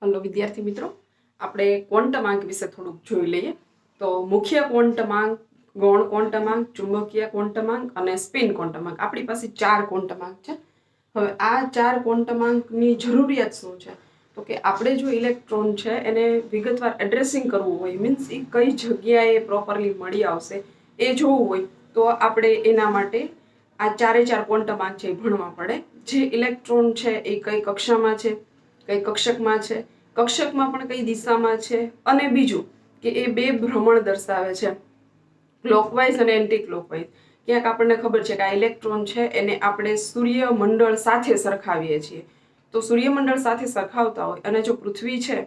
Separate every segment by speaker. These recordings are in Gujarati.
Speaker 1: હલો વિદ્યાર્થી મિત્રો, આપણે ક્વોન્ટમાંક વિશે થોડુંક જોઈ લઈએ. તો મુખ્ય ક્વોન્ટમાંક, ગૌણ ક્વોન્ટમાંક, ચુંબકીય ક્વોન્ટમાંક અને સ્પિન ક્વોન્ટમાંક, આપણી પાસે 4 ક્વોન્ટમાંક છે. હવે આ 4 ક્વોન્ટમાંકની જરૂરિયાત શું છે? તો કે આપણે જો ઇલેક્ટ્રોન છે એને વિગતવાર એડ્રેસિંગ કરવું હોય, મીન્સ એ કઈ જગ્યાએ પ્રોપરલી મળી આવશે એ જોવું હોય, તો આપણે એના માટે આ 4 ક્વોન્ટમાંક છે એ ભણવા પડે. જે ઇલેક્ટ્રોન છે એ કઈ કક્ષામાં છે, કઈ કક્ષકમાં છે, કક્ષકમાં પણ કઈ દિશામાં છે, અને બીજું કે એ બે ભ્રમણ દર્શાવે છે, ક્લોકવાઇઝ અને એન્ટી ક્લોકવાઇઝ. ક્યાંક આપણને ખબર છે કે આ ઇલેક્ટ્રોન છે એને આપણે સૂર્યમંડળ સાથે સરખાવીએ છીએ. તો સૂર્યમંડળ સાથે સરખાવતા હોય અને જો પૃથ્વી છે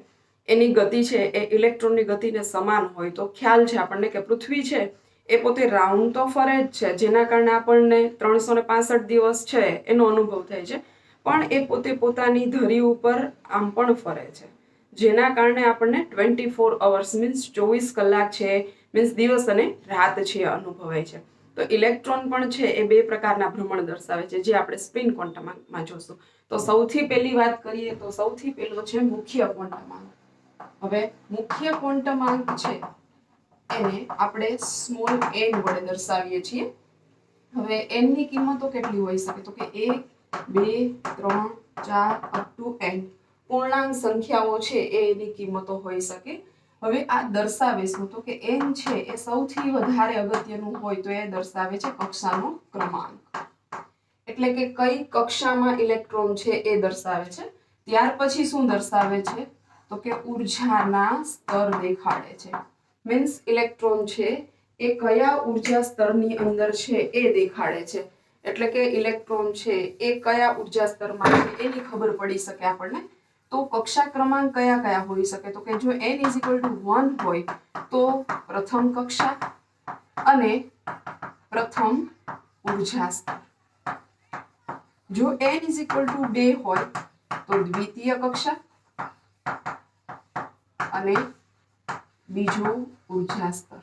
Speaker 1: એની ગતિ છે એ ઇલેક્ટ્રોનની ગતિને સમાન હોય, તો ખ્યાલ છે આપણને કે પૃથ્વી છે એ પોતે રાઉન્ડ તો ફરે જ છે, જેના કારણે આપણને 365 દિવસ છે એનો અનુભવ થાય છે, પણ એ પોતે પોતાની ધરી ઉપર આમ પણ ફરે છે, જેના કારણે આપણને 24 અવર્સ મીન્સ 24 કલાક છે, મીન્સ દિવસ અને રાત છે અનુભવાય છે. તો ઇલેક્ટ્રોન પણ છે એ બે પ્રકારના ભ્રમણ દર્શાવે છે, જે આપણે સ્પિન ક્વોન્ટમાંકમાં જોશું. તો સૌથી પહેલી વાત કરીએ તો સૌથી પહેલો છે મુખ્ય ક્વોન્ટમાંક. હવે મુખ્ય ક્વોન્ટમાંક છે એને આપણે સ્મોલ n વડે દર્શાવીએ છીએ. હવે n ની કિંમતો કેટલી હોઈ શકે? તો કે 1, 2, 3, 4 અપ ટુ n પૂર્ણાંક સંખ્યાઓ છે એ એની કિંમતો હોઈ શકે. હવે આ દર્શાવે શું? તો કે n છે એ સૌથી વધારે અગત્યનું હોય તો એ દર્શાવે છે કક્ષાનો ક્રમાંક, એટલે કે કઈ કક્ષામાં ઇલેક્ટ્રોન છે એ દર્શાવે છે. ત્યાર પછી શું દર્શાવે છે? તો કે ઉર્જાના સ્તર દેખાડે છે, મીન્સ ઇલેક્ટ્રોન છે એ કયા ઉર્જા સ્તરની અંદર છે એ દેખાડે છે. એટલે કે ઇલેક્ટ્રોન છે એ કયા ઉર્જા સ્તરમાં છે એની ખબર પડી શકે આપણને. તો કક્ષા ક્રમાંક કયા કયા હોઈ શકે? તો કે જો n = 1 હોય તો પ્રથમ કક્ષા અને પ્રથમ ઉર્જા સ્તર. જો n = 2 હોય તો દ્વિતીય કક્ષા અને બીજું ઉર્જા સ્તર.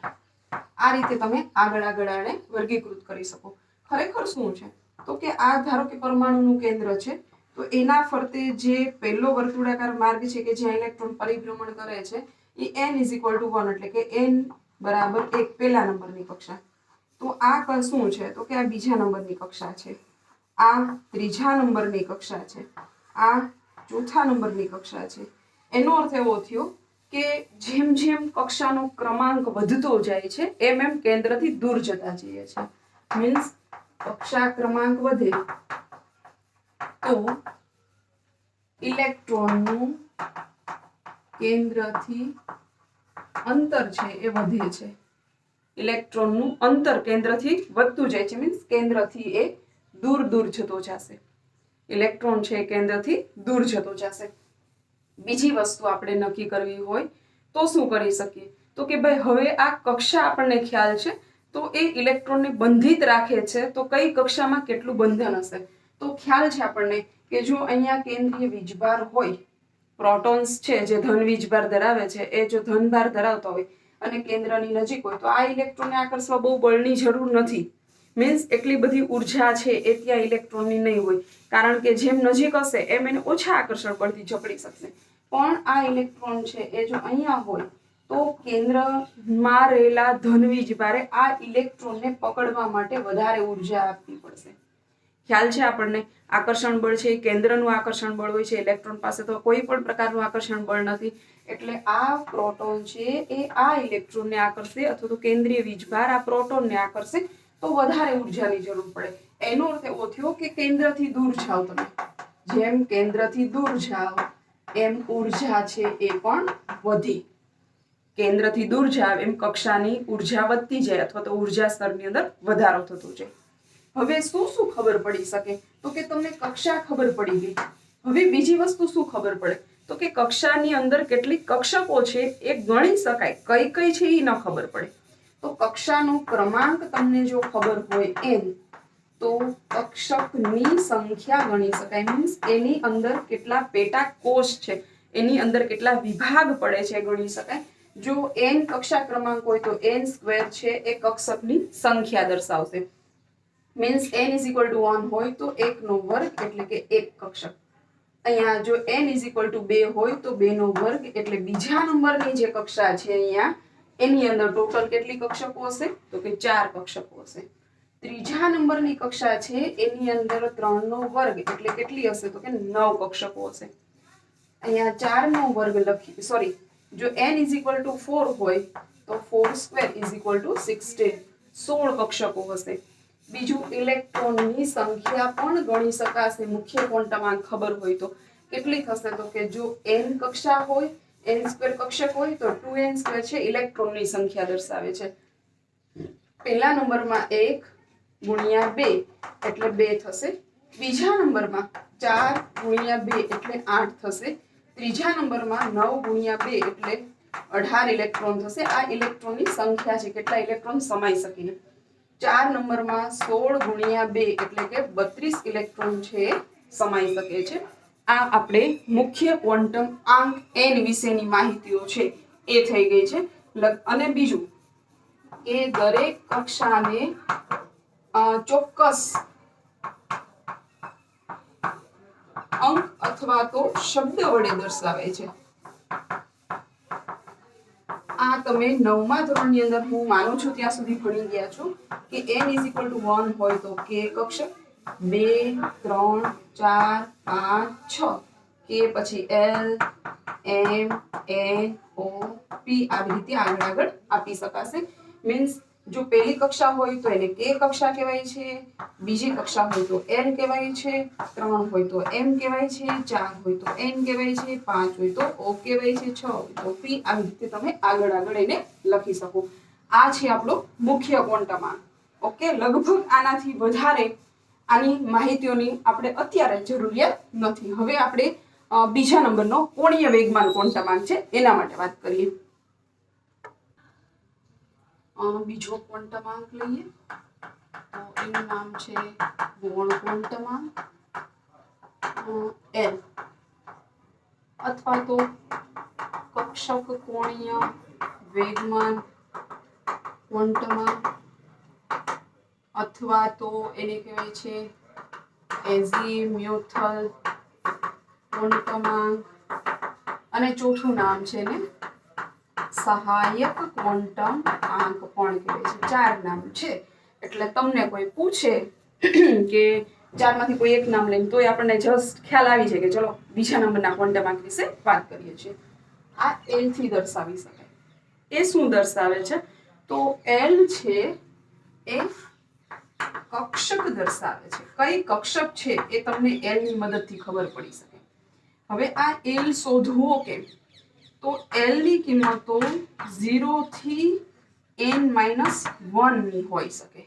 Speaker 1: આ રીતે તમે આગળ આને વર્ગીકૃત કરી શકો. ખરેખર શું છે? તો કે આ ધારો કે પરમાણુનું કેન્દ્ર છે, તો એના ફરતે જે પહેલો વર્તુળાકાર માર્ગ છે કે જ્યાં ઇલેક્ટ્રોન પરિભ્રમણ કરે છે એ n = 1, એટલે કે n = 1 પહેલા નંબરની કક્ષા. તો આ શું છે? તો કે આ બીજા નંબરની કક્ષા છે, આ ત્રીજા નંબરની કક્ષા છે, આ ચોથા નંબરની કક્ષા છે. એનો અર્થ એવો થયો કે જેમ જેમ કક્ષાનો ક્રમાંક વધતો જાય છે એમ એમ કેન્દ્રથી દૂર જતા જઈએ છે. મીન્સ કક્ષા ક્રમાંક વધે તો ઇલેક્ટ્રોનનું કેન્દ્રથી અંતર છે એ વધે છે. ઇલેક્ટ્રોનનું અંતર કેન્દ્રથી વધતું જાય છે, મીન્સ કેન્દ્રથી એ દૂર દૂર જતો જશે. ઇલેક્ટ્રોન છે કેન્દ્રથી દૂર જતો જશે. બીજી વસ્તુ આપણે નક્કી કરવી હોય તો શું કરી શકીએ? તો કે ભાઈ હવે આ કક્ષા આપણને ખ્યાલ છે, તો એ ઇલેક્ટ્રોનને બંધિત રાખે છે, તો કઈ કક્ષામાં કેટલું બંધન હશે? તો ખ્યાલ છે આપણને કે જો અહીંયા કેન્દ્રીય વીજભાર હોય, પ્રોટોન્સ છે જે ધન વીજભાર ધરાવે છે એ જો ધનભાર ધરાવતા હોય અને કેન્દ્રની નજીક હોય, તો આ ઇલેક્ટ્રોનને આકર્ષવા બહુ બળની જરૂર નથી. મીન્સ એટલી બધી ઉર્જા છે એ ત્યાં ઇલેક્ટ્રોનની નહીં હોય, કારણ કે જેમ નજીક હશે એમ એને ઓછા આકર્ષણ બળથી જકડી શકશે. પણ આ ઇલેક્ટ્રોન છે એ જો અહીંયા હોય તો કેન્દ્રમાં રહેલા ધન વીજભારે આ ઇલેક્ટ્રોનને પકડવા માટે વધારે ઉર્જા આપવી પડશે. ખ્યાલ છે આપણને? આકર્ષણ બળ છે એ કેન્દ્રનું આકર્ષણ બળ હોય છે, ઇલેક્ટ્રોન પાસે તો કોઈ પણ પ્રકારનું આકર્ષણ બળ નથી. એટલે આ પ્રોટોન છે એ આ ઇલેક્ટ્રોનને આકર્ષે, અથવા તો કેન્દ્રીય વીજભાર આ પ્રોટોનને આકર્ષે તો વધારે ઉર્જાની જરૂર પડે. એનો અર્થ એવો થયો કે કેન્દ્રથી દૂર જાઓ તમે, જેમ કેન્દ્રથી દૂર જાઓ એમ ઉર્જા છે એ પણ વધી. કેન્દ્રથી દૂર જાવ એમ કક્ષાની ઉર્જા વધતી જાય, અથવા તો ઉર્જા સ્તરની અંદર વધારો થતો જાય. હવે શું શું ખબર પડી શકે? તો કે તમને કક્ષા ખબર પડી ગઈ. હવે બીજી વસ્તુ શું ખબર પડે? તો કે કક્ષાની અંદર કેટલી કક્ષકો છે એ ગણી શકાય, કઈ કઈ છે એ ન ખબર પડે. તો કક્ષાનો ક્રમાંક તમને જો ખબર હોય n, તો કક્ષકની સંખ્યા ગણી શકાય, મીન્સ એની અંદર કેટલા પેટા કોષ છે, એની અંદર કેટલા વિભાગ પડે છે ગણી શકાય. જો n કક્ષા ક્રમાંક હોય તો n² છે એ કક્ષકની સંખ્યા દર્શાવશે. મીન્સ n = 1 હોય તો 1 નો વર્ગ એટલે કે 1 કક્ષક. અહીંયા જો n ઇઝ ઇક્વલ ટુ 2 હોય તો 2 નો વર્ગ એટલે બીજા નંબરની જે કક્ષા છે અહીંયા એની અંદર ટોટલ કેટલી કક્ષકો હશે તો કે 4 કક્ષકો હશે. ત્રીજા નંબરની કક્ષા છે એની અંદર 3 નો વર્ગ એટલે કેટલી હશે તો કે 9 કક્ષકો હશે. અહીંયા 4 નો વર્ગ લખી સોરી જો n ઇઝ ઇક્વલ ટુ 4 હોય તો 4 સ્ક્વેર ઇઝ ઇક્વલ ટુ 16 16 કક્ષકો હશે. બીજું ઇલેક્ટ્રોનની સંખ્યા પણ ગણી શકાશે મુખ્ય ક્વોન્ટમ ખબર હોય તો કેટલી થશે તો કે જો n કક્ષા હોય n સ્ક્વેર કક્ષક હોય તો 2n સ્ક્વેર છે ઇલેક્ટ્રોનની સંખ્યા દર્શાવે છે. પહેલા નંબરમાં 1 ગુણ્યા 2 એટલે 2 થશે. બીજા નંબરમાં 4 ગુણ્યા 2 એટલે 8 થશે. ત્રીજા નંબરમાં 9 ગુણ્યા 2 એટલે 18 ઇલેક્ટ્રોન થશે. આ ઇલેક્ટ્રોનની સંખ્યા છે કેટલા ઇલેક્ટ્રોન સમાઈ શકે. 4 નંબરમાં 16 ગુણ્યા 2 એટલે કે 32 ઇલેક્ટ્રોન છે સમાઈ શકે છે. આ આપણે મુખ્ય ક્વોન્ટમ આંક n વિશેની માહિતીઓ છે એ થઈ ગઈ છે. અને બીજું કે દરેક કક્ષાને ચોક્કસ અંક અથવા તો શબ્દ વડે દર્શાવે છે. આ તમે 9મા ધોરણની અંદર હું માનું છું ત્યાં સુધી ભણી ગયા છો કે n ઇઝ ઇક્વલ ટુ 1 હોય તો k કક્ષક 2 3 4 5 6 કે પછી l m n o p આવી રીતે આગળ આપી શકાશે. મીન્સ જો પહેલી કક્ષા હોય તો એને k કક્ષા કહેવાય છે, બીજી કક્ષા હોય તો l કહેવાય છે, 3 હોય તો m કહેવાય છે, 4 હોય તો n કહેવાય છે, 5 હોય તો o કહેવાય છે, 6 હોય તો p આવી રીતે તમે આગળ એને લખી શકો. આ છે આપણો મુખ્ય ક્વોન્ટમ આંક. ઓકે, લગભગ આનાથી વધારે આની માહિતીઓની આપણે અત્યારે જરૂરિયાત નથી. હવે આપણે બીજા નંબરનો કોણીય વેગમાન ક્વોન્ટમ આંક છે એના માટે વાત કરીએ. બીજો ક્વોન્ટમ આંક લઈએ તો એનું નામ છે ગૌણ ક્વોન્ટમ આંક L અથવા તો કક્ષક કોણીય વેગમાન ક્વોન્ટમ આંક અથવા તો એને કહેવાય છે એઝીમ્યુથલ ક્વોન્ટમ આંક અને ચોથું નામ છે ને સહાયક ક્વોન્ટમ આંક પણ કહેવાય છે. 4 નામ છે. એટલે તમને કોઈ પૂછે કે 4માંથી કોઈ એક નામ લઈને તોય આપણને જસ્ટ ખ્યાલ આવી જાય કે ચલો બીજા નંબરના ક્વોન્ટમ આંક વિશે વાત કરીએ છીએ. આ L થી દર્શાવી શકાય. એ શું દર્શાવે છે તો L છે એ કક્ષક દર્શાવે છે. કઈ કક્ષક છે એ તમને L ની મદદથી ખબર પડી શકે. હવે આ L શોધવો કેમ તો L ની કિંમતો 0 થી n-1 ની હોઈ શકે.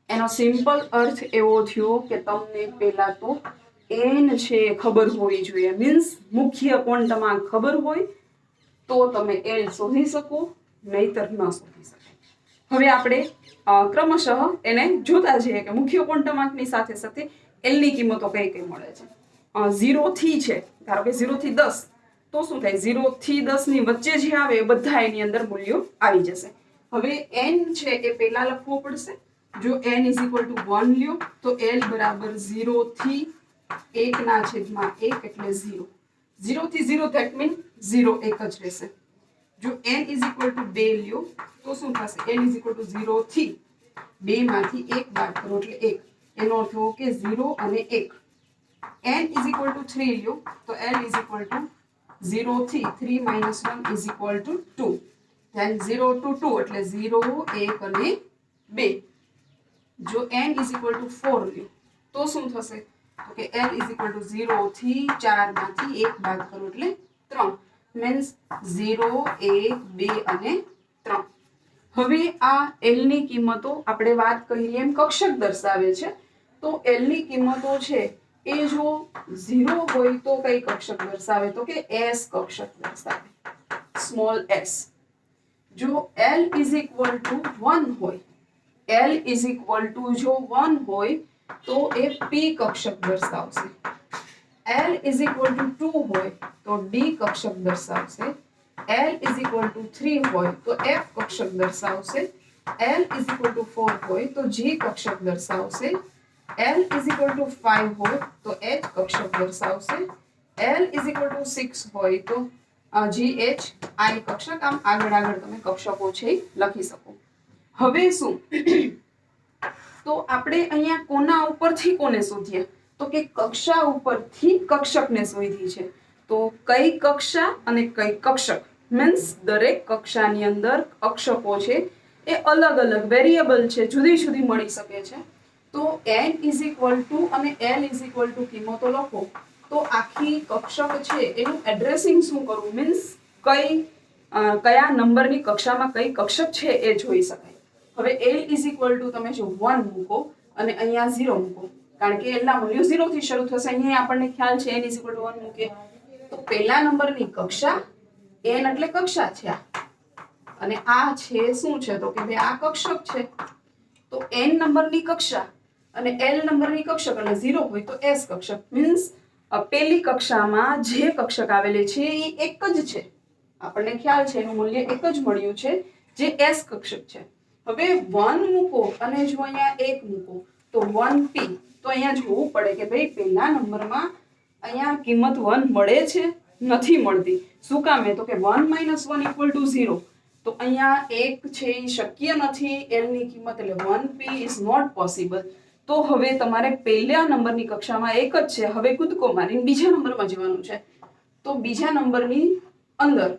Speaker 1: એનો સિમ્પલ અર્થ એવો થયો કે તમને પહેલા તો n છે ખબર હોવી જોઈએ. મીન્સ મુખ્ય ક્વોન્ટમ આંક ખબર હોય તો તમે L શોધી શકો, નહીતર ન શોધી શકો. હવે આપણે ક્રમશઃ એને જોતા જઈએ કે મુખ્ય ક્વોન્ટમ આંકની સાથે સાથે L ની કિંમતો કઈ કઈ મળે છે. 0 થી છે ધારો કે 0 થી 10 તો શું થાય 0 થી 10 ની વચ્ચે જે આવે એ બધા એની અંદર મૂલ્યો આવી જશે. હવે n છે એ પહેલા લખવો પડશે. જો n ઇઝ ઇક્વલ ટુ 1 લ્યો તો L બરાબર 0 થી 1 ના છેદમાં 1 એટલે 0. 0 થી 0 ધેટ મીન 0 એક જ રહેશે. જો n ઇઝ ઇક્વલ ટુ 2 લ્યો તો શું થશે n ઇઝ ઇક્વલ ટુ 0 થી 2 માંથી 1 બાદ કરો એટલે 1. એનો અર્થ એવો કે 0 અને 1. n ઇઝ ઇક્વલ ટુ 3 લ્યો તો L ઇઝ ઇક્વલ ટુ 0 થી 3 minus 1 is equal to 2. Then 0 to 2 એટલે 0, 1 અને 2. જો n is equal to 4 લ્યો તો શું થશે તો કે L is equal to 0 થી 4 માંથી 1 બાદ કરો એટલે 3. મીન્સ 0, 1, 2 અને 3. હવે આ L ની કિંમતો આપણે વાત કરીએ એમ કક્ષક દર્શાવે છે. તો L ની કિંમતો છે એ જો 0 હોય તો કઈ કક્ષક દર્શાવે તો કે S કક્ષક દર્શાવે, સ્મોલ s. જો L ઇઝ ઇક્વલ ટુ 1 હોય, L ઇઝ ઇક્વલ ટુ જો 1 હોય તો એ P કક્ષક દર્શાવશે. L ઇઝ ઇક્વલ ટુ 2 હોય તો D કક્ષક દર્શાવશે. L ઇઝ ઇક્વલ ટુ 3 હોય તો F કક્ષક દર્શાવશે. L ઇઝ ઇક્વલ ટુ 4 હોય તો G કક્ષક દર્શાવશે. L ઇઝ ઇક્વલ ટુ 5 હોય તો H કક્ષક દર્શાવશે. L ઇઝ ઇક્વલ ટુ 6 હોય તો GH I કક્ષક. આમ આગળ આગળ તમે કક્ષકો છે એ લખી શકો. હવે શું તો આપણે અહીંયા કોના ઉપરથી કોને શોધીએ તો કે કક્ષા ઉપરથી કક્ષકને શોધી છે. તો કઈ કક્ષા અને કઈ કક્ષક મીન્સ દરેક કક્ષાની અંદર અક્ષકો છે એ અલગ અલગ વેરિયેબલ છે, જુદી જુદી મળી શકે છે. તો n ઇઝ ઇક્વલ ટુ અને l ઇઝ ઇક્વલ ટુ કિંમતો લખો તો આખી કક્ષક છે એનું એડ્રેસિંગ શું કરવું મીન્સ કયા નંબરની કક્ષામાં કઈ કક્ષક છે એ જોઈ શકાય. હવે l ઇઝ ઇક્વલ ટુ તમે જો 1 મૂકો અને અહીંયા 0 મૂકો કારણ કે l ના મૂલ્યો 0 થી શરૂ થશે. અહીંયા આપણને ખ્યાલ છે n ઇઝ ઇક્વલ ટુ 1 મૂકે તો પહેલા નંબરની કક્ષા n એટલે કક્ષા છે અને આ છે શું છે તો કે ભાઈ આ કક્ષક છે. તો n નંબરની કક્ષા અને l નંબરની કક્ષક અને 0 હોય તો s કક્ષક મીન્સ પહેલી કક્ષામાં જે કક્ષક આવેલી છે એ એક જ છે. આપણને ખ્યાલ છે એનું મૂલ્ય એક જ મળ્યું છે જે s કક્ષક છે. હવે 1 મૂકો અને જો અહીંયા 1 મૂકો તો 1p તો અહીંયા જોવું પડે કે ભાઈ પહેલા નંબરમાં અહીંયા કિંમત 1 મળે છે નથી મળતી. શું કામે તો કે 1 - 1 = 0 તો અહીંયા 1 છે એ શક્ય નથી. l ની કિંમત એટલે 1p ઇઝ નોટ પોસિબલ. તો હવે તમારે પહેલા નંબરની કક્ષામાં એક જ છે. હવે કૂદકો મારીને બીજા નંબરમાં જવાનું છે. તો બીજા નંબરની અંદર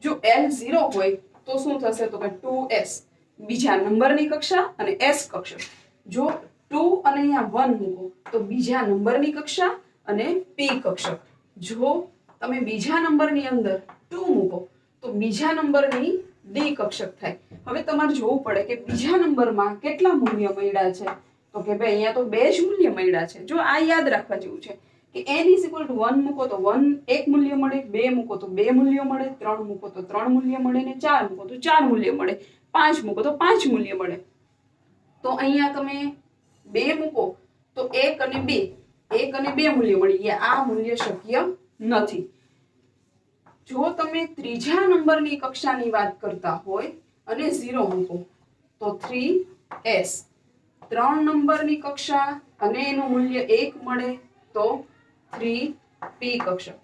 Speaker 1: જો l 0 હોય તો શું થશે તો કે 2s બીજા નંબરની કક્ષા અને s કક્ષક. જો 2 અને અહીંયા 1 મૂકો તો બીજા નંબરની કક્ષા અને p કક્ષક. જો તમે બીજા નંબરની અંદર 2 મૂકો તો બીજા નંબરની d કક્ષક થાય. હવે તમારે જોવું પડે કે બીજા નંબરમાં કેટલા મૂલ્ય મળ્યા છે તો કે ભાઈ અહીંયા તો બે જ મૂલ્ય મળ્યા છે. જો આ યાદ રાખવા જેવું છે કે n = 1 મૂકો તો 1 એક મૂલ્ય મળે, 2 મૂકો તો 2 મૂલ્ય મળે, 3 મૂકો તો 3 મૂલ્ય મળે ને 4 મૂકો તો 4 મૂલ્ય મળે, 5 મૂકો તો 5 મૂલ્ય મળે. તો અહીંયા તમે 2 મૂકો તો 1 અને 2 મૂલ્ય મળી ગયા. આ મૂલ્ય શક્ય નથી. જો તમે ત્રીજા નંબરની કક્ષાની વાત કરતા હોય અને 0 મૂકો તો 3s. 3 નંબરની કક્ષા અને એનું મૂલ્ય 1 મળે તો 3p કક્ષક.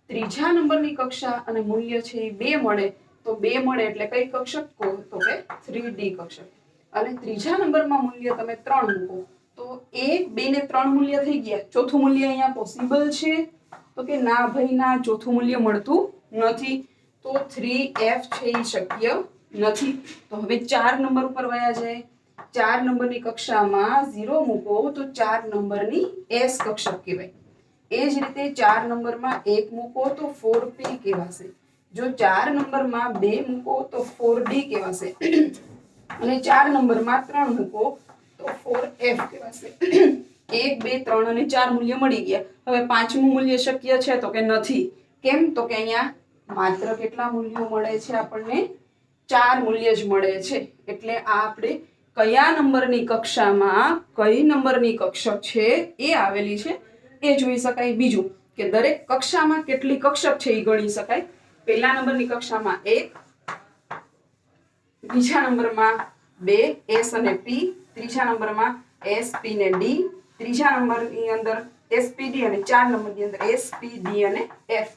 Speaker 1: ત્રીજા નંબરની કક્ષા અને મૂલ્ય છે એ 2 મળે તો 2 મળે એટલે કઈ કક્ષક તો કે 3d કક્ષક. અને ત્રીજા નંબરમાં મૂલ્ય તમે 3 મૂકો તો 1 2 ને 3 મૂલ્ય થઈ ગયા. ચોથું મૂલ્ય અહીંયા પોસિબલ છે તો કે ના ભાઈ ના, ચોથું મૂલ્ય મળતું નથી. તો 3f છે એ શક્ય નથી. તો હવે 4 નંબર ઉપર વયા જાય. 4 નંબરની કક્ષામાં 0 મૂકો તો 4 નંબરની s કક્ષક કહેવાય. એ જ રીતે 4 નંબરમાં 1 મૂકો તો 4p કહેવાશે. જો 4 નંબરમાં 2 મૂકો તો 4d કહેવાશે અને 4 નંબરમાં 3 મૂકો તો 4f કહેવાશે. 1 2 3 અને 4 મૂલ્ય મળી ગયા. હવે પાંચમું મૂલ્ય શક્ય છે તો કે નથી. કેમ તો કે અહીંયા માત્ર કેટલા મૂલ્યો મળે છે આપણને? 4 મૂલ્ય જ મળે છે. એટલે આ આપણે કયા નંબરની કક્ષામાં કઈ નંબરની કક્ષક છે એ આવેલી છે એ જોઈ શકાય. બીજું કે દરેક કક્ષામાં કેટલી કક્ષક છે એ ગણી શકાય. પહેલા નંબરની કક્ષામાં 1, બીજા નંબરમાં 2 s અને p, ત્રીજા નંબરમાં s p ને d, ત્રીજા નંબરની અંદર s p d અને 4 નંબરની અંદર s p d અને f.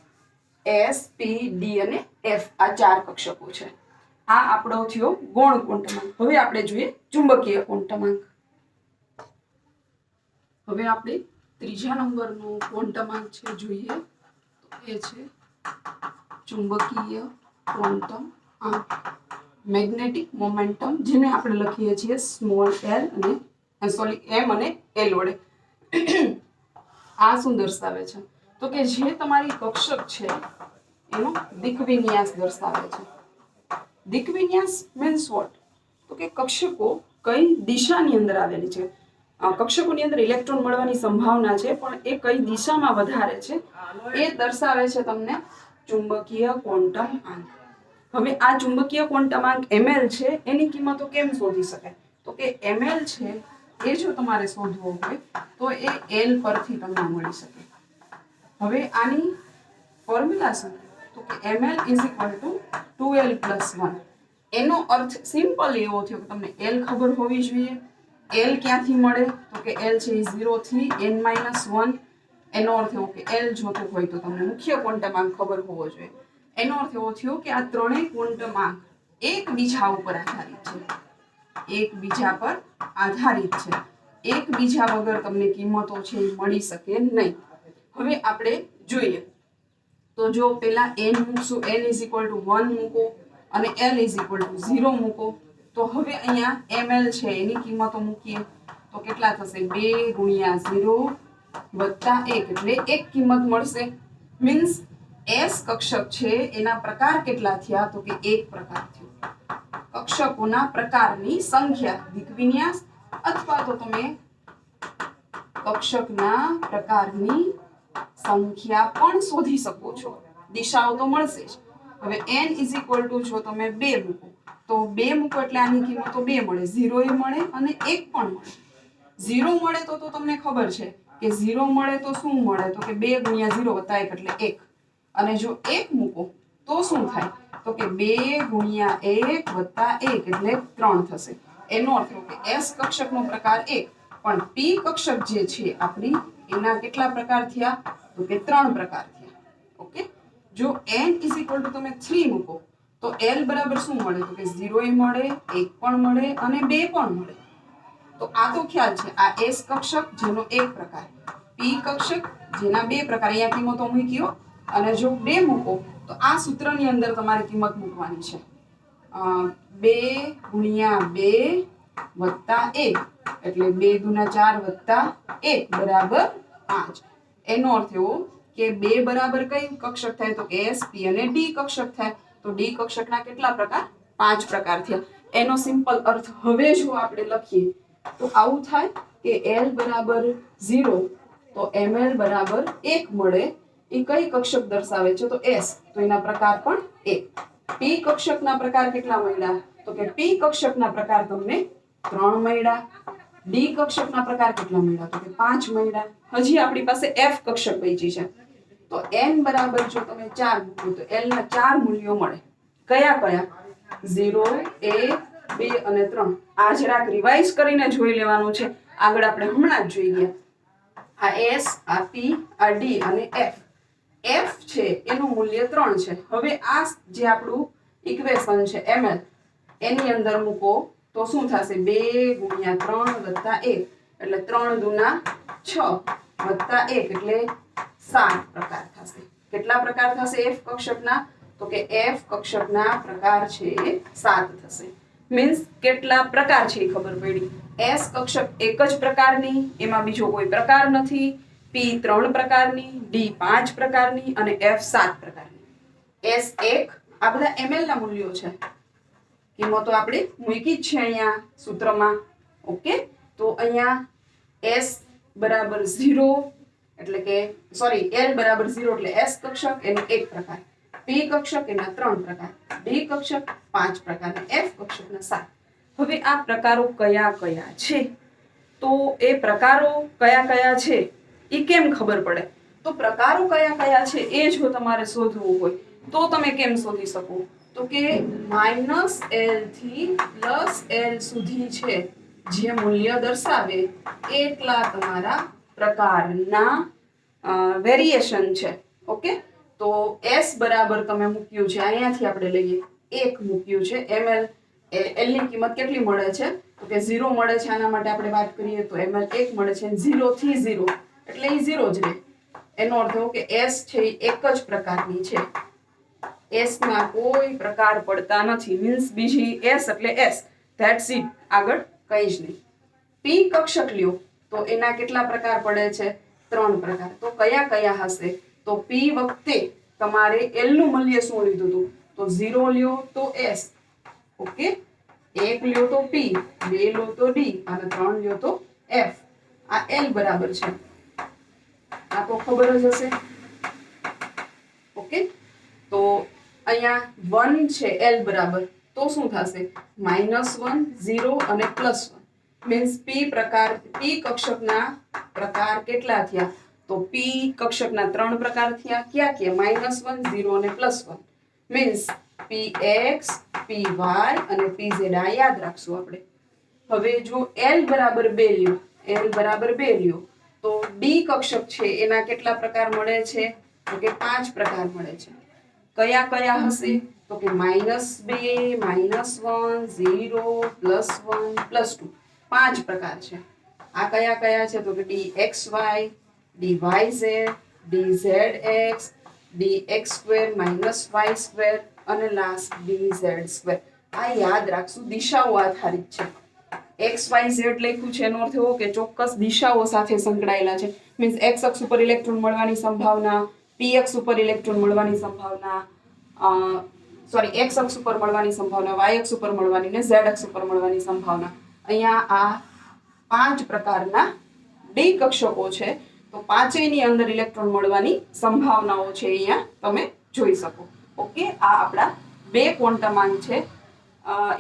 Speaker 1: s p d અને f આ 4 કક્ષકો છે. આ આપણો થયો ગૌણ ક્વોન્ટમાંક. હવે આપણે જોઈએ ચુંબકીય ક્વોન્ટમાંક. હવે આપણે ત્રીજા નંબરનો ક્વોન્ટમાંક છે જોઈએ તો એ છે ચુંબકીય ક્વોન્ટમ આંક. મેગ્નેટિક મોમેન્ટમ જેને આપણે લખીએ છીએ સ્મોલ l અને m અને l વડે. આ શું દર્શાવે છે તો કે જે તમારી કક્ષક છે એનો દિક્વિન્યાસ દર્શાવે છે. દિક્વિન્યાસ મીન્સ વોટ તો કે કક્ષકો કઈ દિશાની અંદર આવેલી છે. કક્ષકોની અંદર ઇલેક્ટ્રોન મળવાની સંભાવના છે પણ એ કઈ દિશામાં વધારે છે એ દર્શાવે છે તમને ચુંબકીય ક્વોન્ટમ આંક. હવે આ ચુંબકીય ક્વોન્ટમ આંક ml છે એની કિંમતો કેમ શોધી શકાય તો કે ml છે એ જો તમારે શોધવો હોય તો એ l પરથી તમને મળી શકે. હવે આની ફોર્મ્યુલા શું તો કે ml = 2l + 1. એનો અર્થ સિમ્પલ એવો થયો કે તમને l ખબર હોવી જોઈએ, એલ ક્યાંથી મળે? તો કે એલ છે 0 થી n-1. એનો અર્થ એવો કે એલ જોતું હોય તો તમને મુખ્ય ક્વોન્ટમાંક ખબર હોવો જોઈએ. એનો અર્થ એવો થયો કે આ ત્રણેય ક્વોન્ટમાંક એકબીજા ઉપર આધારિત છે, એકબીજા પર આધારિત છે. એકબીજા વગર તમને કિંમતો છે એ મળી શકે નહીં. હવે આપણે જોઈએ તો જો પેલા n મૂકશું, n = 1 મૂકો અને l = 0 મૂકો. તો હવે અહીંયા ml છે એની કિંમતો મૂકીએ તો કેટલા થશે? 2 × 0 + 1 એટલે એક કિંમત મળશે. મીન્સ s કક્ષક છે એના પ્રકાર કેટલા થયા? તો કે એક પ્રકાર થયો. કક્ષકોના પ્રકારની સંખ્યા દિક્વિન્યાસ અથવા તો તમે કક્ષકના પ્રકારની સંખ્યા પણ શોધી શકો છો. દિશાઓ તો મળશે જ. હવે n = જો તમે 2 મૂકો તો 2 મૂકો એટલે આની કિંમતો 2 મળે, 0 એ મળે અને 1 પણ મળે. 0 મળે તો તમને ખબર છે કે 0 મળે તો શું મળે? તો કે 2 × 0 + 1 એટલે 1. અને જો 1 મૂકો તો શું થાય? તો કે 2 × 1 + 1 એટલે 3 થશે. એનો અર્થ કે s કક્ષકનો પ્રકાર 1 પણ p કક્ષક જે છે આપણી એના કેટલા પ્રકાર થયા? તો કે 3 પ્રકાર થયા. ઓકે. જો n = તમે 3 મૂકો તો l બરાબર શું મળે? તો કે 0 એ મળે, 1 પણ મળે અને 2 પણ મળે. તો આ તો ખ્યાલ છે. આ s કક્ષક જેનો એક પ્રકાર, p કક્ષક જેના 2 પ્રકાર. અહીંયા કિંમતો મૂક્યો અને જો 2 મૂકો તો આ સૂત્રની અંદર તમારે કિંમત મૂકવાની છે. 2 × 2 + 1 એટલે 2 × 4 + 1 = 5. એનો અર્થ એવો કે 2 બરાબર કઈ કક્ષક થાય? તો કે s, p અને d કક્ષક થાય. તો d કક્ષકના કેટલા પ્રકાર? 5 પ્રકાર થયા. એનો સિમ્પલ અર્થ હવે જો આપણે લખીએ તો આવું થાય કે l = 0 તો ml = 1 મળે. એ કઈ કક્ષક દર્શાવે છે? તો s. તો એના પ્રકાર પણ 1. p કક્ષકના પ્રકાર કેટલા મળ્યા? તો કે p કક્ષકના પ્રકાર તમને 3 મળ્યા. d કક્ષકના પ્રકાર કેટલા મળ્યા? તો કે 5 મળ્યા. હજી આપણી પાસે f કક્ષક બચી છે. તો n બરાબર જો તમે 4 મૂકો તો l ના 4 મૂલ્યો મળે. કયા કયા? 0, 1, 2 અને 3. આ જરાક રિવાઇઝ કરીને જોઈ લેવાનું છે. આગળ આપણે હમણાં જ જોઈ ગયા. આ s, આ p, આ d અને f. f છે એનું મૂલ્ય 3 છે. હવે આ જે આપણું ઇક્વેશન છે ml એની અંદર મૂકો તો શું થશે? 2 × 3 + 1 એટલે 3 દુના 6 + 1 એટલે 7 પ્રકાર થશે. કેટલા પ્રકાર થશે f કક્ષકના? તો કે f કક્ષકના પ્રકાર છે 7 થશે. મીન્સ કેટલા પ્રકાર છે એ ખબર પડી. s કક્ષક એક જ પ્રકારની, એમાં બીજો કોઈ પ્રકાર નથી. p 3 પ્રકારની, d 5 પ્રકારની અને f 7 પ્રકારની. s 1 આ બધા ml ના મૂલ્યો છે. કિંમતો આપણે મૂકી જ છે અહીંયા સૂત્રમાં. ઓકે. તો અહીંયા s = 0 એટલે કે સોરી l = 0 એટલે s કક્ષક એનો એક પ્રકાર, p કક્ષક એના 3 પ્રકાર, d કક્ષક 5 પ્રકાર અને f કક્ષકના 7. હવે આ પ્રકારો કયા કયા છે? તો એ પ્રકારો કયા કયા છે એ કેમ ખબર પડે? તો પ્રકારો કયા કયા છે એ જો તમારે શોધવું હોય તો તમે કેમ શોધી શકો? તો કે -l થી +l સુધી છે જે મૂલ્ય દર્શાવે એટલા તમારા પ્રકારના વેરિએશન છે. ઓકે. તો s બરાબર તમે મૂક્યું છે, અહીંયાથી આપણે લઈએ 1 મૂક્યું છે. ml l ની કિંમત કેટલી મળે છે? તો કે 0 મળે છે. આના માટે આપણે વાત કરીએ તો ml 1 મળે છે. 0 થી 0 એટલે એ 0 જ રહે. એનો અર્થ એવો કે s છે એ એક જ પ્રકારની છે. s માં કોઈ પ્રકાર પડતા નથી. મીન્સ બીજી s એટલે s. That's it. આગળ કંઈ જ નહીં. p કક્ષક લ્યો તો એના કેટલા પ્રકાર પડે છે? 3 પ્રકાર. તો કયા કયા હશે? તો p વખતે તમારે l નું મૂલ્ય શું લીધું હતું? તો 0 લ્યો તો s. ઓકે. 1 લ્યો તો p, 2 લ્યો તો d અને 3 લ્યો તો f. આ l બરાબર છે. આ તો ખબર જ હશે. ઓકે. તો અહીંયા 1 છે l બરાબર તો શું થશે? -1, 0 અને +1. મીન્સ p કક્ષકના પ્રકાર કેટલા થયા? તો p કક્ષકના 3 પ્રકાર થયા. ક્યાં ક્યાં? -1, 0 અને +1. મીન્સ px, py અને pz. આ યાદ રાખશું આપણે. હવે જો L બરાબર 2 લ્યો, L બરાબર 2 લ્યો તો ડી કક્ષક છે એના કેટલા પ્રકાર મળે છે? તો કે 5 પ્રકાર મળે છે. કયા કયા હશે? તો કે -2, -1, 0, +1, +2 5 પ્રકાર છે. આ કયા કયા છે? તો કે dxy, dyz, dzx, dx² -y² અને લાસ્ટ dz². આ યાદ રાખશું, દિશાઓ આધારિત છે. XYZ લખ્યું છે એનો અર્થ એવો કે ચોક્કસ દિશાઓ સાથે સંકળાયેલા છે. મીન્સ x અક્ષ ઉપર ઇલેક્ટ્રોન મળવાની સંભાવના, p અક્ષ ઉપર ઇલેક્ટ્રોન મળવાની સંભાવના, x અક્ષ ઉપર મળવાની સંભાવના, y અક્ષ ઉપર મળવાની ને z અક્ષ ઉપર મળવાની સંભાવના. અહીંયા આ 5 પ્રકારના ડી કક્ષકો છે. તો પાંચેયની અંદર ઇલેક્ટ્રોન મળવાની સંભાવનાઓ છે અહીંયા તમે જોઈ શકો. ઓકે, આ આપણા 2 ક્વોન્ટમાંક છે.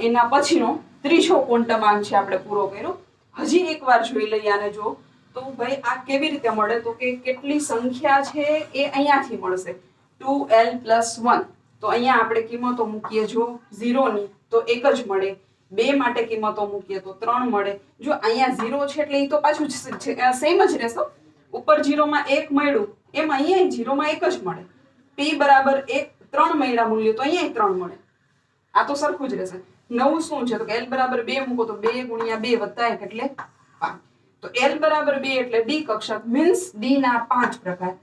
Speaker 1: એના પછીનો ત્રીજો ક્વોન્ટમાંક છે આપણે પૂરો કર્યો. હજી એકવાર જોઈ લઈએ આને. જો તો ભાઈ આ કેવી રીતે મળે? તો કે કેટલી સંખ્યા છે એ અહીંયાથી મળશે 2l + 1. તો અહીંયા આપણે કિંમતો મૂકીએ. જો 0 ની તો 1 જ મળે, 2 માટે કિંમતો મૂકીએ તો 3 મળે. જો અહીંયા 0 છે એટલે એ તો પાછું સેમ જ રહેશે. ઉપર 0 માં 1 મળ્યું એમ અહીંયા 0 માં 1 જ મળે. p બરાબર 1 3 મળ્યા મૂલ્ય તો અહીંયા 3 મળે. આ તો સરખું જ રહેશે. નવું શું છે? તો કે l બરાબર 2 મૂકો તો 2 × 2 + 1 એટલે 5. તો l બરાબર 2 એટલે ડી કક્ષક. મીન્સ ડી ના 5 પ્રકાર,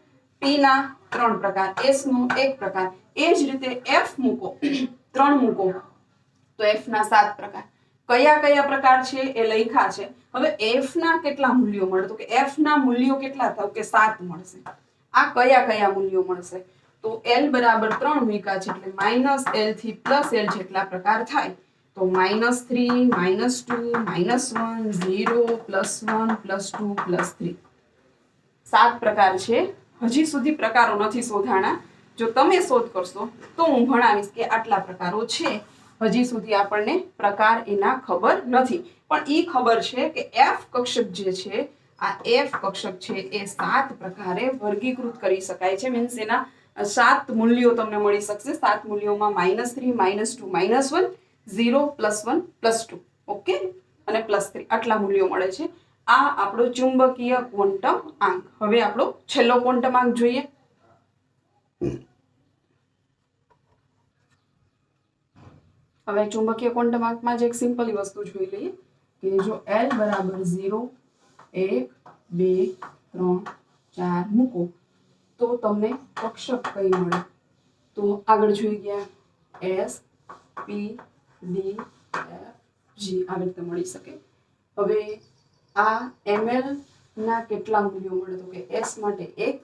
Speaker 1: p ના 3 પ્રકાર, s નો 1 પ્રકાર. એ જ રીતે f મૂકો 3 મૂકો તો f ના 7 પ્રકાર. કયા કયા પ્રકાર છે એ લખ્યા છે. હવે f ના કેટલા મૂલ્યો મળે? તો કે f ના મૂલ્યો કેટલા થાય? કે 7 મળશે. આ કયા કયા મૂલ્યો મળશે? તો l બરાબર 3 મૂક્યા છે એટલે -l થી +l જેટલા પ્રકાર થાય. તો -3, -2, -1, 0, +1, +2, +3 7 પ્રકાર છે. હજી સુધી પ્રકારો નથી શોધાણા. જો તમે શોધ કરશો તો હું ભણાવીશ કે આટલા પ્રકારો છે. હજી સુધી આપણને પ્રકાર એના ખબર નથી, પણ એ ખબર છે કે f કક્ષક જે છે, આ f કક્ષક છે એ 7 પ્રકારે વર્ગીકૃત કરી શકાય છે. મીન્સ એના 7 મૂલ્યો તમને મળી શકશે. 7 મૂલ્યોમાં -3, -2, -1, 0, +1, +2 ઓકે અને +3 આટલા મૂલ્યો મળે છે. આ આપણો ચુંબકીય ક્વોન્ટમ આંક. હવે આપણો છેલ્લો ક્વોન્ટમ આંક જોઈએ. હવે ચુંબકીય ક્વોન્ટમ આંકમાં જ એક સિમ્પલી વસ્તુ જોઈ લઈએ કે જો l બરાબર 0, 1, 2, 3, 4 મૂકો તો તમને કક્ષક કઈ મળે? તો આગળ જોઈ ગયા s, p, d, f, g આવી રીતે મળી શકે. હવે આ ml ના કેટલા મૂલ્યો મળે? તો કે s માટે 1,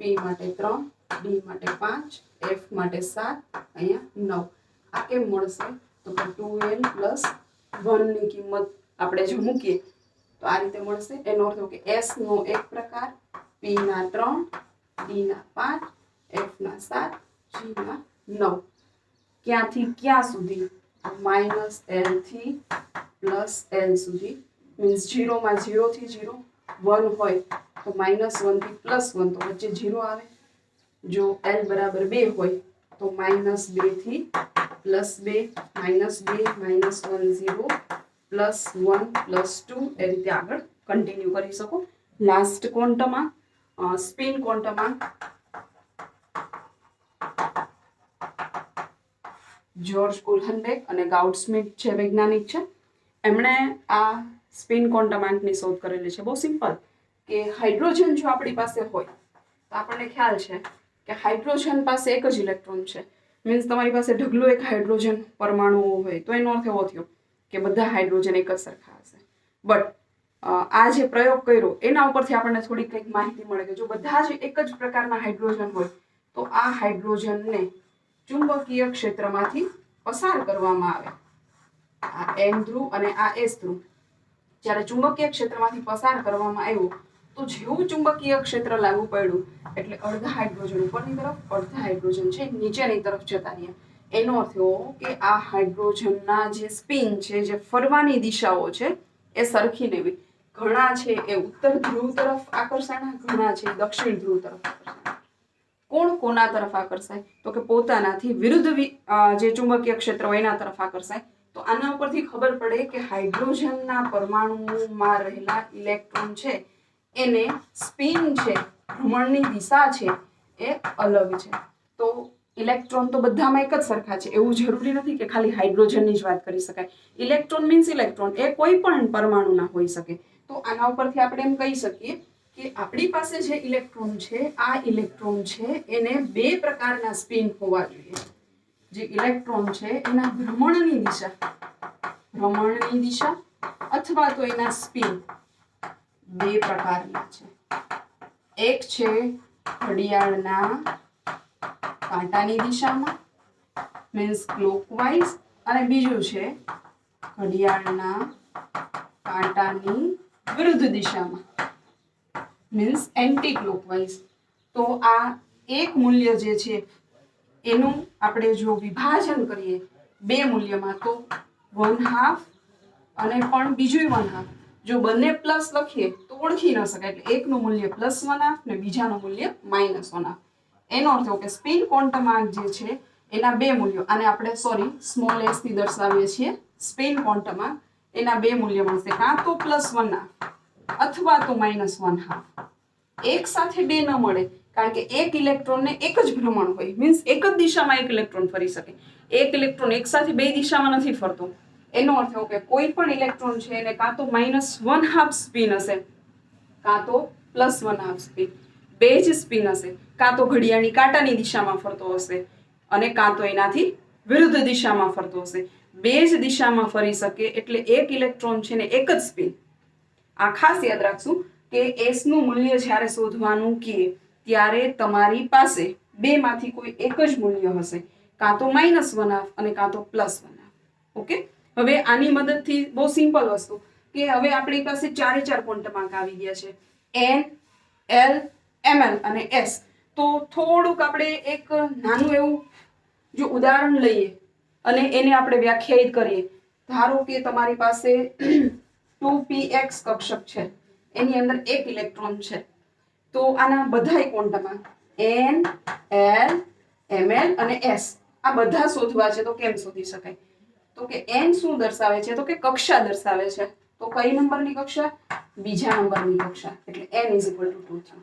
Speaker 1: p માટે 3, d માટે 5, f માટે 7, અહીંયા 9. આ કેમ મળશે? તો કે 2l + 1 ની કિંમત આપણે જો મૂકીએ તો આ રીતે મળશે. એનો અર્થ કે s નો 1 પ્રકાર, p ના 3, d ના 5, f ના 7, g ના 9. ક્યાંથી ક્યાં સુધી? -l થી +l સુધી. મીન્સ 0 માં 0 થી 0, 1 હોય તો -1 થી +1 તો વચ્ચે 0 આવે. જો l બરાબર 2 હોય તો -2 થી +2, -2, -1, 0, +1, +2 એ રીતે આગળ કન્ટિન્યુ કરી શકો. લાસ્ટ ક્વોન્ટમમાં સ્પિન ક્વોન્ટમમાં જ્યોર્જ ઉલ્હનબેક અને ગાઉડસ્મિટ જે વૈજ્ઞાનિક છે, એમણે આ સ્પિન ક્વોન્ટમાંકની શોધ કરેલી છે. બહુ સિમ્પલ કે હાઇડ્રોજન જો આપણી પાસે હોય તો આપણને ખ્યાલ છે કે હાઇડ્રોજન પાસે એક જ ઇલેક્ટ્રોન છે. મીન્સ તમારી પાસે ઢગલો એક હાઇડ્રોજન પરમાણુઓ હોય તો એનો અર્થ એવો થયો કે બધા હાઇડ્રોજન એક જ સરખા હશે. બટ આ જે પ્રયોગ કર્યો એના ઉપરથી આપણને થોડી કંઈક માહિતી મળે કે જો બધા જ એક જ પ્રકારના હાઇડ્રોજન હોય તો આ હાઇડ્રોજનને ચુંબકીય ક્ષેત્રમાંથી પસાર કરવામાં આવે. આ n ધ્રુવ અને આ s ધ્રુવ જ્યારે ચુંબકીય ક્ષેત્રમાંથી પસાર કરવામાં આવ્યું તો જેવું ચુંબકીય ક્ષેત્ર લાગુ પડ્યું એટલે અડધા હાઇડ્રોજન ઉપરની તરફ, અડધા હાઇડ્રોજન છે નીચેની તરફ જતા રહ્યા. એનો અર્થ એવો કે આ હાઇડ્રોજનના જે સ્પિન છે, જે ફરવાની દિશાઓ છે એ સરખી લેવી. ઘણા છે એ ઉત્તર ધ્રુવ તરફ આકર્ષાણા, ઘણા છે દક્ષિણ ધ્રુવ તરફ આકર્ષાણા. કોણ કોના તરફ આકર્ષાય? તો કે પોતાનાથી વિરુદ્ધ જે ચુંબકીય ક્ષેત્ર હોય એના તરફ આકર્ષાય. તો તો આના ઉપરથી ખબર પડે કે હાઇડ્રોજનના પરમાણુમાં રહેલા ઇલેક્ટ્રોન છે એને સ્પિન છે, ભ્રમણની દિશા છે એ અલગ છે. તો ઇલેક્ટ્રોન તો બધામાં એક જ સરખા છે, એવું જરૂરી નથી કે ખાલી હાઇડ્રોજનની જ વાત કરી શકાય. ઇલેક્ટ્રોન મીન્સ ઇલેક્ટ્રોન, એ કોઈ પણ પરમાણુના હોઈ શકે. તો આના ઉપરથી આપણે એમ કહી શકીએ કે આપણી પાસે જે ઇલેક્ટ્રોન છે, આ ઇલેક્ટ્રોન છે એને બે પ્રકારના સ્પિન હોવા જોઈએ. જે ઇલેક્ટ્રોન છે એના ભ્રમણની દિશા અથવા તો એના સ્પિન બે પ્રકારના છે. એક છે ઘડિયાળના કાંટાની દિશામાં મીન્સ ક્લોકવાઇઝ, અને બીજું છે ઘડિયાળના કાંટાની વિરુદ્ધ દિશામાં મીન્સ એન્ટી ક્લોકવાઇઝ. તો આ એક મૂલ્ય જે છે એનું આપણે જો વિભાજન કરીએ બે મૂલ્યમાં તો 1/2 અને પણ બીજું 1/2, જો બંને પ્લસ લખીએ તો ઓળખી ન શકાય. એટલે એકનું મૂલ્ય +1/2 ને બીજાનું મૂલ્ય -1/2. એનો અર્થ એવો કે સ્પિન ક્વોન્ટમ આંક જે છે એના બે મૂલ્યો, અને આપણે સ્મોલ s થી દર્શાવીએ છીએ સ્પિન ક્વોન્ટમ આંક, એના બે મૂલ્ય મળશે, કાં તો +1/2 અથવા તો -1/2. એક સાથે બે ન મળે, કારણ કે એક ઇલેક્ટ્રોનને એક જ ભ્રમણ હોય, મીન્સ એક જ દિશામાં એક ઇલેક્ટ્રોન ફરી શકે. એક ઇલેક્ટ્રોન એક સાથે બે દિશામાં નથી ફરતો. એનો અર્થ એવો કે કોઈ પણ ઇલેક્ટ્રોન છે એને કાં તો -1/2 સ્પિન હશે, કાં તો +1/2 સ્પિન. બે જ સ્પિન હશે, કાં તો ઘડિયાળની કાંટાની દિશામાં ફરતો હશે અને કાં તો એનાથી વિરુદ્ધ દિશામાં ફરતો હશે. બે જ દિશામાં ફરી શકે એટલે એક ઇલેક્ટ્રોન છે ને એક જ સ્પિન. આ ખાસ યાદ રાખશું કે s નું મૂલ્ય જ્યારે શોધવાનું કે ત્યારે તમારી પાસે બેમાંથી કોઈ એક જ મૂલ્ય હશે, કાં તો -1/2 અને કાં તો +1/2. ઓકે, હવે આની મદદથી બહુ સિમ્પલ વસ્તુ કે હવે આપણી પાસે ચારે ચાર ક્વોન્ટમ આંક આવી ગયા છે, n, l, ml અને s. તો થોડુંક આપણે એક નાનું એવું જો ઉદાહરણ લઈએ અને એને આપણે વ્યાખ્યાયિત કરીએ. ધારો કે તમારી પાસે 2px કક્ષક છે, એની અંદર એક ઇલેક્ટ્રોન છે. તો આના બધાય ક્વોન્ટમ આંક n, l, ml અને s આ બધા શોધવા છે. તો કેમ શોધી શકાય? તો કે n શું દર્શાવે છે? તો કે કક્ષા દર્શાવે છે. તો કઈ નંબરની કક્ષા? બીજા નંબરની કક્ષા. એટલે n = 2 થયું.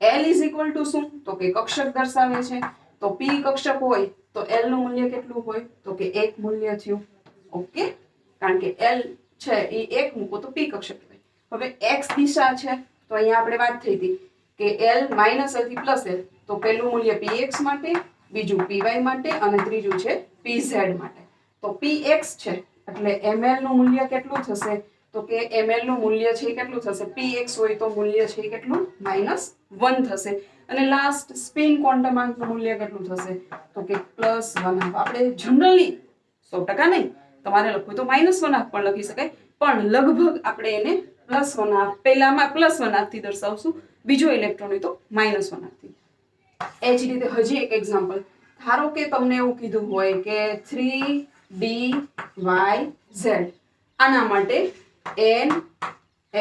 Speaker 1: l = શું? તો કે કક્ષક દર્શાવે છે. તો p કક્ષક હોય તો l નું મૂલ્ય કેટલું હોય? તો કે 1 મૂલ્ય થયું. ઓકે, કારણ કે l છે એ 1 મૂકો તો p કક્ષક કહેવાય. હવે x દિશા છે તો અહીંયા આપણે વાત થઈ હતી કે l - l થી +l. તો પહેલું મૂલ્ય px માટે, બીજું py માટે અને ત્રીજું છે pz માટે. તો px છે એટલે ml નું મૂલ્ય કેટલું થશે? તો કે ml નું મૂલ્ય છે કેટલું થશે? px હોય તો મૂલ્ય છે કેટલું? -1 થશે. અને લાસ્ટ સ્પિન ક્વોન્ટમ આંકનું મૂલ્ય કેટલું થશે? તો કે +1/2. આપણે જનરલી 100% નહીં, તમારે લખવું તો -1/2 પણ લખી શકાય, પણ લગભગ આપણે એને +1/2, પહેલામાં +1/2 થી દર્શાવશું, બીજો ઇલેક્ટ્રોન હોય તો -1/2 થી. એ જ રીતે હજી એક એક્ઝામ્પલ, ધારો કે તમને એવું કીધું હોય કે 3d/y/z. આના માટે n, l,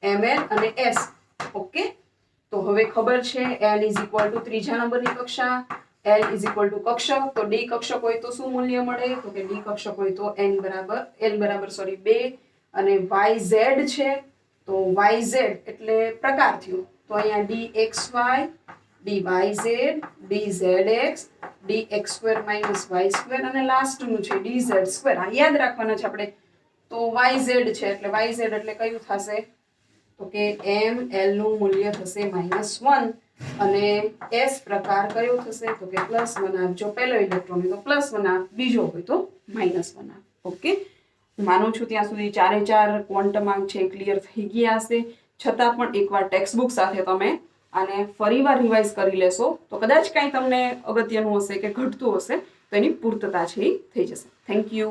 Speaker 1: ml અને s. ઓકે, તો હવે ખબર છે n = ત્રીજા નંબરની કક્ષા, l = કક્ષક. તો d કક્ષક હોય તો શું મૂલ્ય મળે? તો કે d કક્ષક હોય તો l = 2 અને yz છે તો yz એટલે પ્રકાર થયો. તો અહીંયા dxy, dyz, dzx, dx2 - y2 અને લાસ્ટનું છે dz2. આ યાદ રાખવાના છે આપણે. તો yz છે એટલે yz એટલે કયું થશે? તો કે ml નું મૂલ્ય થશે -1 અને s પ્રકાર કયો થશે? તો કે +1/2. જો પહેલો ઇલેક્ટ્રોન હોય તો +1/2, બીજો હોય તો -1/2. ઓકે, માનું છું ત્યાં સુધી ચારે ચાર ક્વોન્ટમ આંક છે ક્લિયર થઈ ગયા હશે. છતાં પણ એકવાર ટેક્સ્ટબુક સાથે તમે આને ફરીવાર રિવાઇઝ કરી લેશો તો કદાચ કાંઈ તમને અગત્યનું હશે કે ઘટતું હશે તો એની પૂર્તતા છે એ થઈ જશે. Thank you.